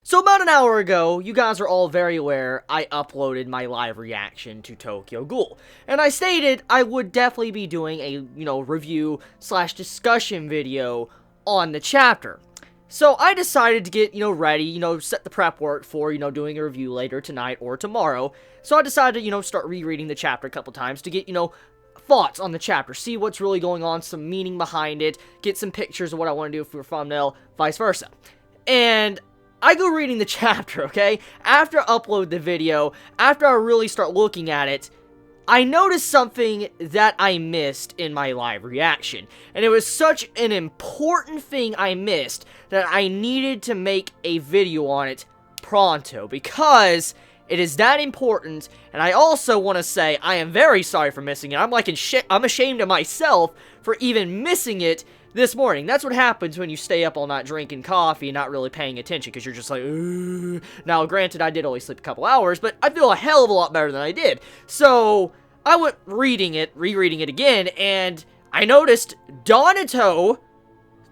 So about an hour ago, you guys are all very aware I uploaded my live reaction to Tokyo Ghoul. And I stated I would definitely be doing a, review / discussion video on the chapter. So I decided to get, ready, set the prep work for, doing a review later tonight or tomorrow. So I decided to, start rereading the chapter a couple times to get, thoughts on the chapter, see what's really going on, some meaning behind it, get some pictures of what I want to do for a thumbnail, vice versa. And I go reading the chapter, okay? After I upload the video, after I really start looking at it, I noticed something that I missed in my live reaction. And it was such an important thing I missed that I needed to make a video on it pronto, because it is that important. And I also want to say I am very sorry for missing it. I'm ashamed of myself for even missing it this morning. That's what happens when you stay up all night drinking coffee and not really paying attention, because you're just like, ugh. Now, granted, I did only sleep a couple hours, but I feel a hell of a lot better than I did. So I went rereading it again, and I noticed Donato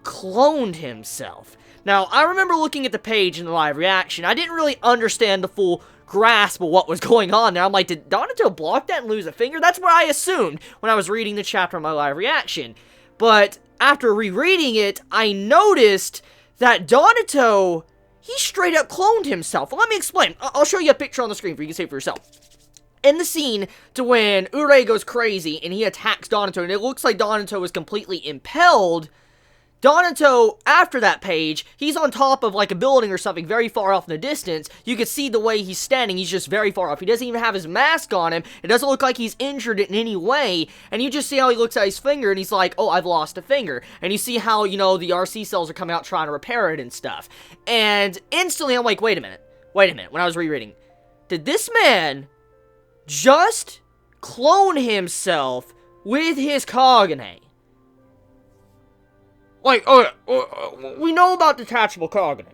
cloned himself. Now, I remember looking at the page in the live reaction. I didn't really understand the full grasp of what was going on there. I'm like, did Donato block that and lose a finger? That's what I assumed when I was reading the chapter in my live reaction. But after rereading it, I noticed that Donato, he straight up cloned himself. Let me explain. I'll show you a picture on the screen for you can see it for yourself. In the scene to when Rize goes crazy and he attacks Donato, and it looks like Donato is completely impelled, Donato, after that page, he's on top of like a building or something very far off in the distance. You can see the way he's standing, he's just very far off. He doesn't even have his mask on him. It doesn't look like he's injured in any way. And you just see how he looks at his finger and he's like, oh, I've lost a finger. And you see how, the RC cells are coming out trying to repair it and stuff. And instantly I'm like, wait a minute, when I was rereading. Did this man just clone himself with his Kagane? Like, we know about detachable Kagane.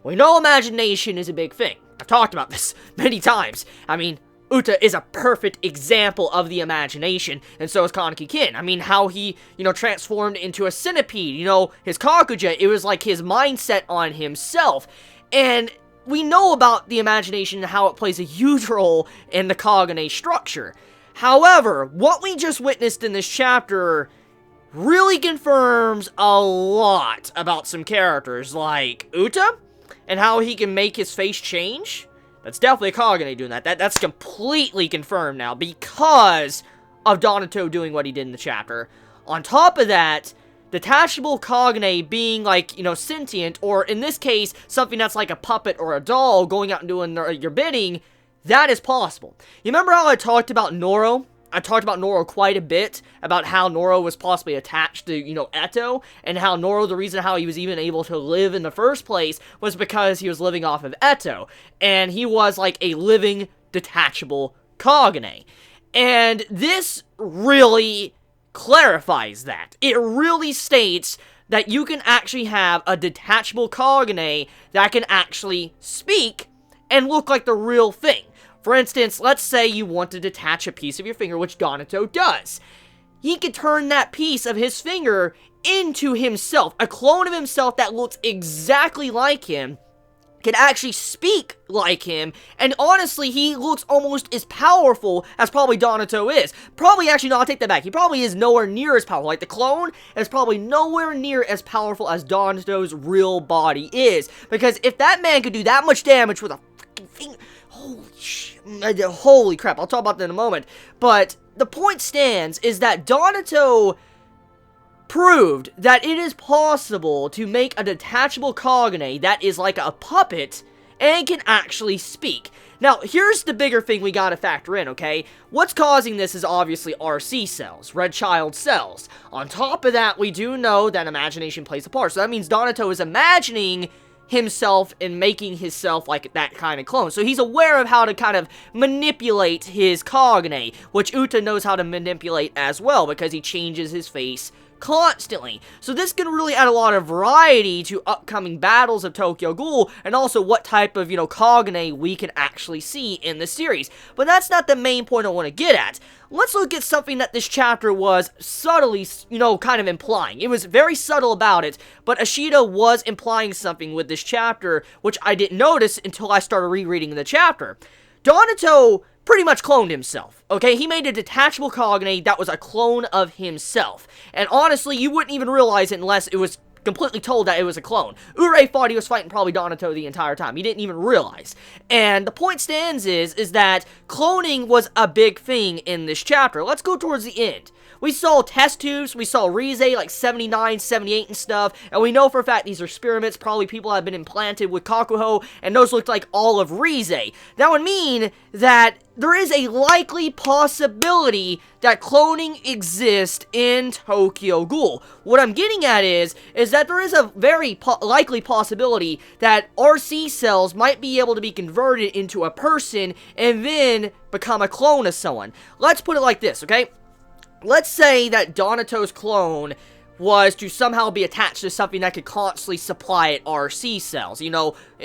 We know imagination is a big thing. I've talked about this many times. I mean, Uta is a perfect example of the imagination, and so is Kaneki Kin. I mean, how he, transformed into a centipede. His Kakuja, it was like his mindset on himself. And we know about the imagination and how it plays a huge role in the Kagane structure. However, what we just witnessed in this chapter really confirms a lot about some characters, like Uta, and how he can make his face change. That's definitely Kagane doing that. That's completely confirmed now, because of Donato doing what he did in the chapter. On top of that, detachable Kagane being, like, sentient, or in this case, something that's like a puppet or a doll going out and doing your bidding, that is possible. You remember how I talked about Noro? I talked about Noro quite a bit, about how Noro was possibly attached to, Eto, and how Noro, the reason how he was even able to live in the first place was because he was living off of Eto, and he was like a living, detachable Kagane. And this really clarifies that. It really states that you can actually have a detachable Kagane that can actually speak and look like the real thing. For instance, let's say you want to detach a piece of your finger, which Donato does. He can turn that piece of his finger into himself, a clone of himself that looks exactly like him, can actually speak like him, and honestly, he looks almost as powerful as probably Donato is. Probably, actually, no, I'll take that back. He probably is nowhere near as powerful. Like, the clone is probably nowhere near as powerful as Donato's real body is. Because if that man could do that much damage with a freaking finger, holy crap, I'll talk about that in a moment. But the point stands is that Donato proved that it is possible to make a detachable Kagane that is like a puppet and can actually speak. Now, here's the bigger thing we gotta factor in, okay? What's causing this is obviously RC cells, red child cells. On top of that, we do know that imagination plays a part. So that means Donato is imagining himself and making himself like that kind of clone. So he's aware of how to kind of manipulate his Kagane, which Uta knows how to manipulate as well, because he changes his face constantly. So this can really add a lot of variety to upcoming battles of Tokyo Ghoul, and also what type of, Kagane we can actually see in the series. But that's not the main point I want to get at. Let's look at something that this chapter was subtly, kind of implying. It was very subtle about it, but Ashida was implying something with this chapter, which I didn't notice until I started rereading the chapter. Donato pretty much cloned himself, okay? He made a detachable Kagane that was a clone of himself. And honestly, you wouldn't even realize it unless it was completely told that it was a clone. Urei thought he was fighting probably Donato the entire time. He didn't even realize. And the point stands is that cloning was a big thing in this chapter. Let's go towards the end. We saw test tubes, we saw Rize like 79, 78 and stuff, and we know for a fact these are experiments, probably people have been implanted with Kakuho, and those looked like all of Rize. That would mean that there is a likely possibility that cloning exists in Tokyo Ghoul. What I'm getting at is that there is a very likely possibility that RC cells might be able to be converted into a person and then become a clone of someone. Let's put it like this, okay? Let's say that Donato's clone was to somehow be attached to something that could constantly supply it RC cells.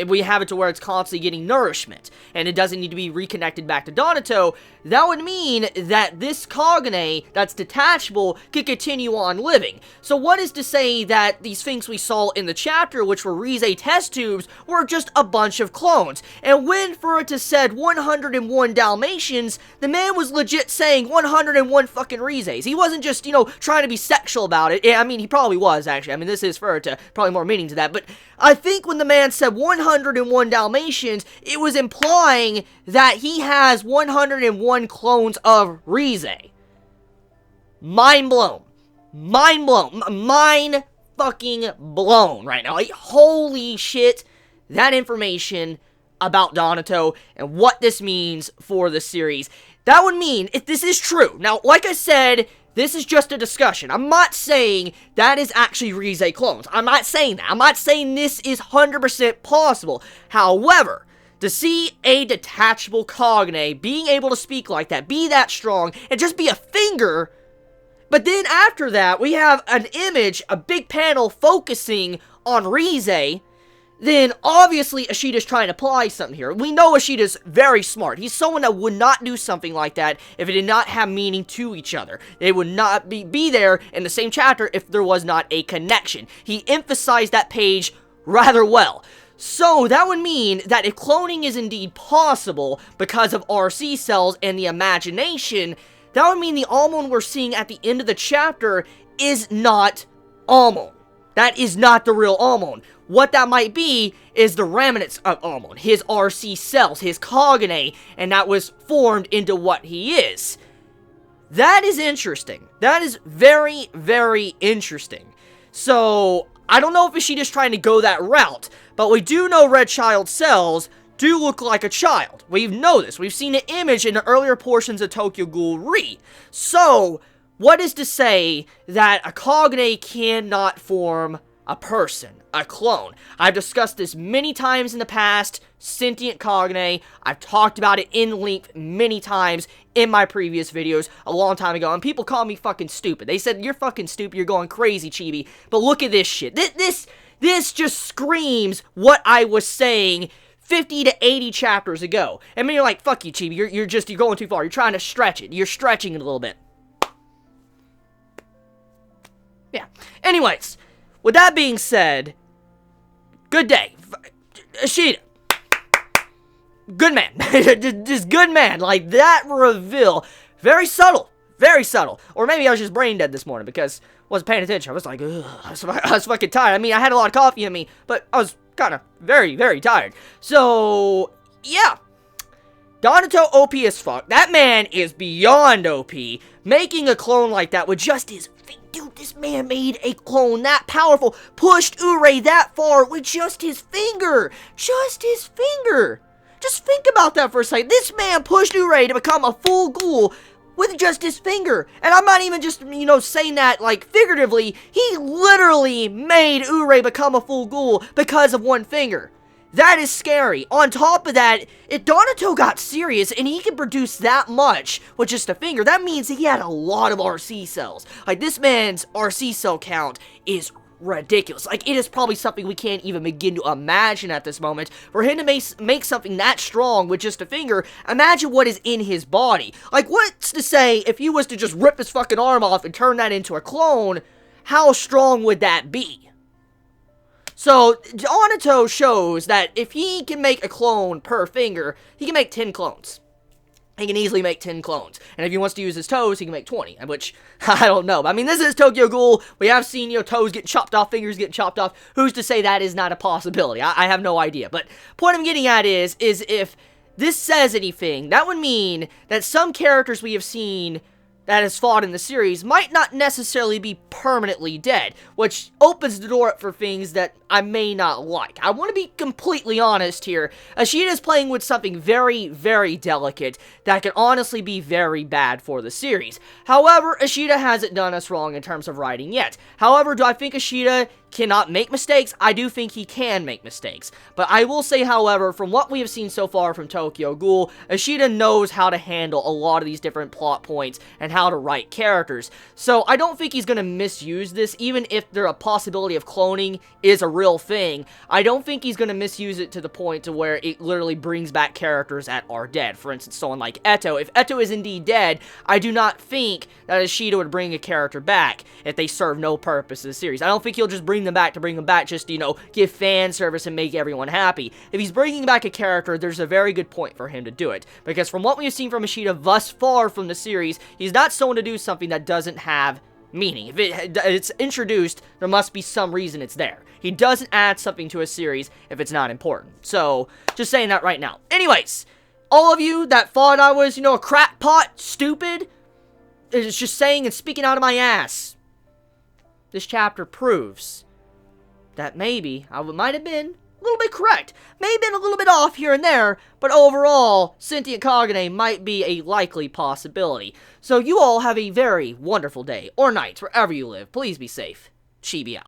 We have it to where it's constantly getting nourishment, and it doesn't need to be reconnected back to Donato. That would mean that this Kagane that's detachable could continue on living. So what is to say that these things we saw in the chapter, which were Rize test tubes, were just a bunch of clones? And when Furuta said 101 Dalmatians, the man was legit saying 101 fucking Rizes. He wasn't just, trying to be sexual about it. I mean, he probably was, actually. This is Furuta, probably more meaning to that. But I think when the man said 101 Dalmatians, it was implying that he has 101 clones of Rize. Mind blown. Mind blown. Mind fucking blown right now. Like, holy shit. That information about Donato and what this means for the series. That would mean, if this is true, now, like I said, this is just a discussion. I'm not saying that is actually Rize clones. I'm not saying that. I'm not saying this is 100% possible. However, to see a detachable Kagane being able to speak like that, be that strong, and just be a finger, but then after that, we have an image, a big panel focusing on Rize, then obviously Ashida's trying to apply something here. We know Ashida's very smart. He's someone that would not do something like that if it did not have meaning to each other. They would not be there in the same chapter if there was not a connection. He emphasized that page rather well. So that would mean that if cloning is indeed possible because of RC cells and the imagination, that would mean the Almond we're seeing at the end of the chapter is not Almond. That is not the real Almond. What that might be is the remnants of Almond, his RC cells, his Kagane, and that was formed into what he is. That is interesting. That is very, very interesting. So, I don't know if Ishida's trying to go that route, but we do know Red Child cells do look like a child. We know this. We've seen an image in the earlier portions of Tokyo Ghoul Re. So, what is to say that a Kagane cannot form a person, a clone? I've discussed this many times in the past, sentient Kagane. I've talked about it in length many times in my previous videos a long time ago, and people call me fucking stupid. They said, you're fucking stupid, you're going crazy, Chibi. But look at this shit. This just screams what I was saying 50 to 80 chapters ago. And then you're like, fuck you, Chibi, you're going too far. You're trying to stretch it. You're stretching it a little bit. Yeah. Anyways, with that being said, good day. Ashida. Good man. just good man. Like, that reveal. Very subtle. Very subtle. Or maybe I was just brain dead this morning because I wasn't paying attention. I was like, ugh, I was fucking tired. I mean, I had a lot of coffee in me, but I was kind of very, very tired. So, yeah. Donato OP as fuck. That man is beyond OP. Making a clone like that with just his... Dude, this man made a clone that powerful. Pushed Urei that far with just his finger. Just his finger. Just think about that for a second. This man pushed Urei to become a full ghoul with just his finger. And I'm not even just, saying that, like, figuratively. He literally made Urei become a full ghoul because of one finger. That is scary. On top of that, if Donato got serious and he could produce that much with just a finger, that means he had a lot of RC cells. Like, this man's RC cell count is ridiculous. Like, it is probably something we can't even begin to imagine at this moment. For him to make something that strong with just a finger, imagine what is in his body. Like, what's to say if he was to just rip his fucking arm off and turn that into a clone, how strong would that be? So, Donato shows that if he can make a clone per finger, he can make 10 clones. He can easily make 10 clones. And if he wants to use his toes, he can make 20. Which, I don't know. I mean, this is Tokyo Ghoul. We have seen, toes get chopped off, fingers get chopped off. Who's to say that is not a possibility? I have no idea. But, point I'm getting at is if this says anything, that would mean that some characters we have seen that has fought in the series might not necessarily be permanently dead, which opens the door up for things that I may not like. I want to be completely honest here. Ashita is playing with something very, very delicate that can honestly be very bad for the series. However, Ashita hasn't done us wrong in terms of writing yet. However, do I think Ashita cannot make mistakes? I do think he can make mistakes. But I will say, however, from what we have seen so far from Tokyo Ghoul, Ashita knows how to handle a lot of these different plot points and how to write characters. So I don't think he's going to misuse this, even if there a possibility of cloning is a real thing. I don't think he's going to misuse it to the point to where it literally brings back characters that are dead. For instance, someone like Eto. If Eto is indeed dead, I do not think that Ashita would bring a character back if they serve no purpose in the series. I don't think he'll just bring them back to bring them back just to, give fan service and make everyone happy. If he's bringing back a character, there's a very good point for him to do it. Because from what we've seen from Ashita thus far from the series, he's not someone to do something that doesn't have meaning. If it's introduced, there must be some reason it's there. He doesn't add something to a series if it's not important. So, just saying that right now. Anyways, all of you that thought I was, a crackpot, stupid, it's just saying and speaking out of my ass. This chapter proves that maybe I might have been a little bit correct. May have been a little bit off here and there, but overall, Sentient Kagane might be a likely possibility. So you all have a very wonderful day, or night, wherever you live. Please be safe. Chibi out.